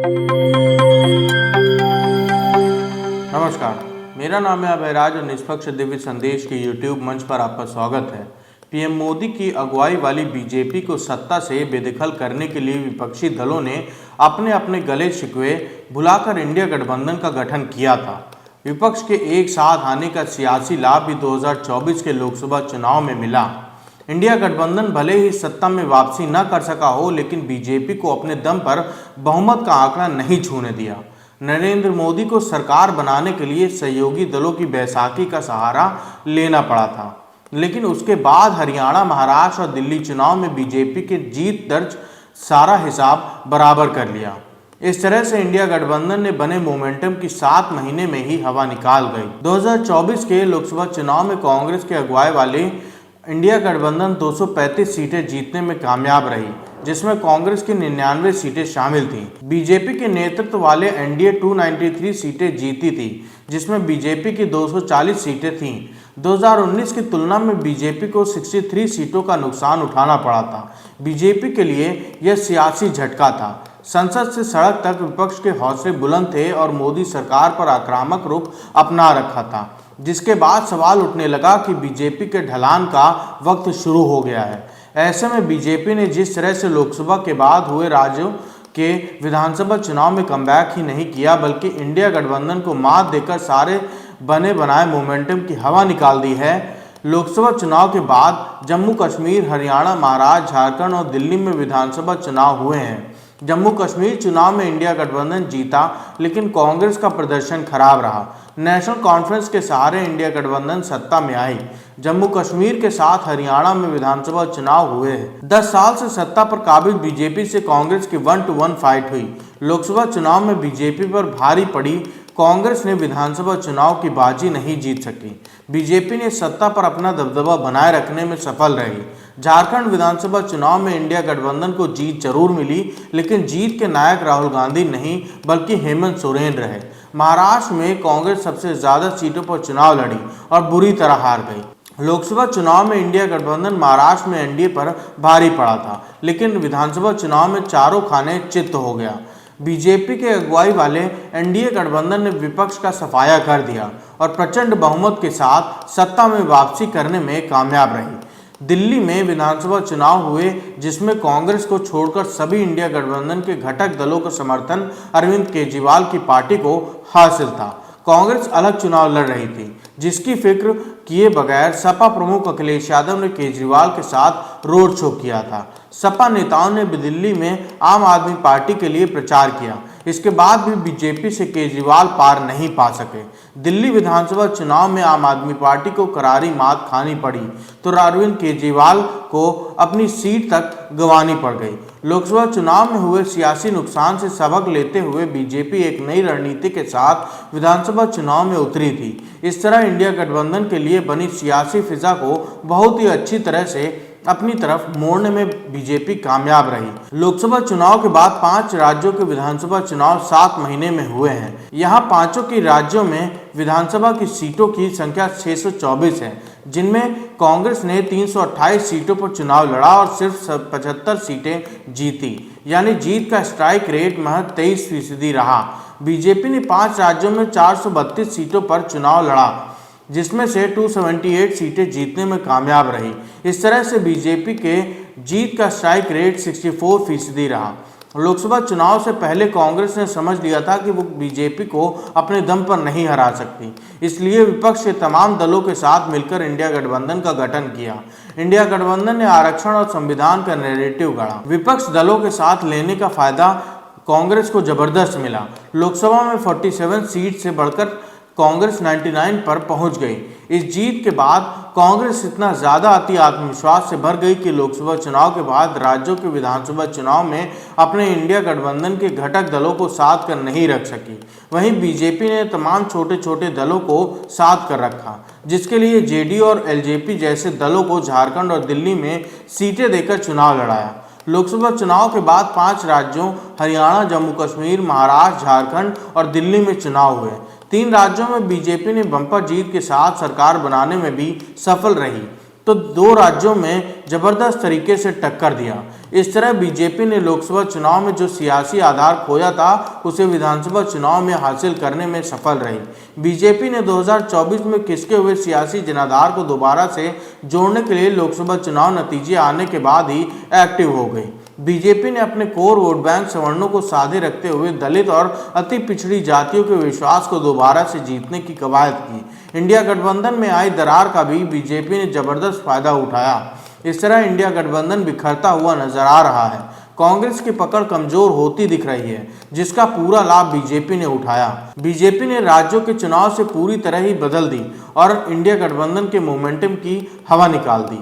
नमस्कार, मेरा नाम है अभयराज और निष्पक्ष दिव्य संदेश के यूट्यूब मंच पर आपका स्वागत है। पीएम मोदी की अगुवाई वाली बीजेपी को सत्ता से बेदखल करने के लिए विपक्षी दलों ने अपने अपने गले शिकवे भुलाकर इंडिया गठबंधन का गठन किया था। विपक्ष के एक साथ आने का सियासी लाभ भी 2024 के लोकसभा चुनाव में मिला। इंडिया गठबंधन भले ही सत्ता में वापसी न कर सका हो, लेकिन बीजेपी को अपने दम पर बहुमत का आंकड़ा नहीं छूने दिया। नरेंद्र मोदी को सरकार बनाने के लिए सहयोगी दलों की बैसाखी का सहारा लेना पड़ा था, लेकिन उसके बाद हरियाणा, महाराष्ट्र और दिल्ली चुनाव में बीजेपी के जीत दर्ज सारा हिसाब बराबर कर लिया। इस तरह से इंडिया गठबंधन ने बने मोमेंटम की 7 महीने में ही हवा निकाल गई। 2024 के लोकसभा चुनाव में कांग्रेस के अगुवाई वाले इंडिया गठबंधन 235 सीटें जीतने में कामयाब रही, जिसमें कांग्रेस की 99 सीटें शामिल थीं। बीजेपी के नेतृत्व वाले एनडीए 293 सीटें जीती थी, जिसमें बीजेपी की 240 सीटें थीं। 2019 की तुलना में बीजेपी को 63 सीटों का नुकसान उठाना पड़ा था। बीजेपी के लिए यह सियासी झटका था। संसद से सड़क तक विपक्ष के हौसले बुलंद थे और मोदी सरकार पर आक्रामक रुख अपना रखा था, जिसके बाद सवाल उठने लगा कि बीजेपी के ढलान का वक्त शुरू हो गया है। ऐसे में बीजेपी ने जिस तरह से लोकसभा के बाद हुए राज्यों के विधानसभा चुनाव में कमबैक ही नहीं किया, बल्कि इंडिया गठबंधन को मात देकर सारे बने बनाए मोमेंटम की हवा निकाल दी है। लोकसभा चुनाव के बाद जम्मू कश्मीर, हरियाणा, महाराष्ट्र, झारखंड और दिल्ली में विधानसभा चुनाव हुए हैं। जम्मू कश्मीर चुनाव में इंडिया गठबंधन जीता, लेकिन कांग्रेस का प्रदर्शन खराब रहा। नेशनल कॉन्फ्रेंस के सहारे इंडिया गठबंधन सत्ता में आई। जम्मू कश्मीर के साथ हरियाणा में विधानसभा चुनाव हुए हैं। 10 साल से सत्ता पर काबिज बीजेपी से कांग्रेस की 1-to-1 फाइट हुई। लोकसभा चुनाव में बीजेपी पर भारी पड़ी कांग्रेस ने विधानसभा चुनाव की बाजी नहीं जीत सकी। बीजेपी ने सत्ता पर अपना दबदबा बनाए रखने में सफल रही। झारखंड विधानसभा चुनाव में इंडिया गठबंधन को जीत जरूर मिली, लेकिन जीत के नायक राहुल गांधी नहीं, बल्कि हेमंत सोरेन रहे। महाराष्ट्र में कांग्रेस सबसे ज्यादा सीटों पर चुनाव लड़ी और बुरी तरह हार गई। लोकसभा चुनाव में इंडिया गठबंधन महाराष्ट्र में एनडीए पर भारी पड़ा था, लेकिन विधानसभा चुनाव में चारों खाने चित्त हो गया। बीजेपी के अगुवाई वाले एनडीए गठबंधन ने विपक्ष का सफाया कर दिया और प्रचंड बहुमत के साथ सत्ता में वापसी करने में कामयाब रही। दिल्ली में विधानसभा चुनाव हुए, जिसमें कांग्रेस को छोड़कर सभी इंडिया गठबंधन के घटक दलों का समर्थन अरविंद केजरीवाल की पार्टी को हासिल था। कांग्रेस अलग चुनाव लड़ रही थी, जिसकी फिक्र किए बगैर सपा प्रमुख अखिलेश यादव ने केजरीवाल के साथ रोड शो किया था। सपा नेताओं ने दिल्ली में आम आदमी पार्टी के लिए प्रचार किया। इसके बाद भी बीजेपी से केजरीवाल पार नहीं पा सके। दिल्ली विधानसभा चुनाव में आम आदमी पार्टी को करारी मात खानी पड़ी तो अरविंद केजरीवाल को अपनी सीट तक गंवानी पड़ गई। लोकसभा चुनाव में हुए सियासी नुकसान से सबक लेते हुए बीजेपी एक नई रणनीति के साथ विधानसभा चुनाव में उतरी थी। इस तरह इंडिया गठबंधन के लिए बनी सियासी फिजा को बहुत ही अच्छी तरह से अपनी तरफ मोड़ने में बीजेपी कामयाब रही। लोकसभा चुनाव के बाद 5 राज्यों के विधानसभा चुनाव 7 महीने में हुए हैं। यहाँ 5 की राज्यों में विधानसभा की सीटों की संख्या 624 है, जिनमें कांग्रेस ने 328 सीटों पर चुनाव लड़ा और सिर्फ 75 सीटें जीती, यानी जीत का स्ट्राइक रेट महज 23% रहा। बीजेपी ने 5 राज्यों में 432 सीटों पर चुनाव लड़ा, जिसमें से 278 सीटें जीतने में कामयाब रही। इस तरह से बीजेपी के जीत का स्ट्राइक रेट 64% रहा। लोकसभा चुनाव से पहले कांग्रेस ने समझ लिया था कि वो बीजेपी को अपने दम पर नहीं हरा सकती, इसलिए विपक्ष के तमाम दलों के साथ मिलकर इंडिया गठबंधन का गठन किया। इंडिया गठबंधन ने आरक्षण और संविधान का नैरेटिव गढ़ा। विपक्ष दलों के साथ लेने का फायदा कांग्रेस को जबरदस्त मिला। लोकसभा में 47 सीट से बढ़कर कांग्रेस 99 पर पहुंच गई। इस जीत के बाद कांग्रेस इतना ज्यादा अति आत्मविश्वास से भर गई कि लोकसभा चुनाव के बाद राज्यों के विधानसभा चुनाव में अपने इंडिया गठबंधन के घटक दलों को साथ कर नहीं रख सकी। वहीं बीजेपी ने तमाम छोटे छोटे दलों को साथ कर रखा, जिसके लिए जेडीयू और एलजेपी जैसे दलों को झारखंड और दिल्ली में सीटें देकर चुनाव लड़ाया। लोकसभा चुनाव के बाद 5 राज्यों हरियाणा, जम्मू कश्मीर, महाराष्ट्र, झारखंड और दिल्ली में चुनाव हुए। 3 राज्यों में बीजेपी ने बम्पर जीत के साथ सरकार बनाने में भी सफल रही। तो 2 राज्यों में जबरदस्त तरीके से टक्कर दिया। इस तरह बीजेपी ने लोकसभा चुनाव में जो सियासी आधार खोया था उसे विधानसभा चुनाव में हासिल करने में सफल रही। बीजेपी ने 2024 में खिसके हुए सियासी जनाधार को दोबारा से जोड़ने के लिए लोकसभा चुनाव नतीजे आने के बाद ही एक्टिव हो गई। बीजेपी ने अपने कोर वोट बैंक सवर्णों को साधे रखते हुए दलित और अति पिछड़ी जातियों के विश्वास को दोबारा से जीतने की कवायद की। इंडिया गठबंधन में आई दरार का भी बीजेपी ने जबरदस्त फायदा उठाया। इस तरह इंडिया गठबंधन बिखरता हुआ नजर आ रहा है। कांग्रेस की पकड़ कमजोर होती दिख रही है, जिसका पूरा लाभ बीजेपी ने उठाया। बीजेपी ने राज्यों के चुनाव से पूरी तरह ही बदल दी और इंडिया गठबंधन के मोमेंटम की हवा निकाल दी।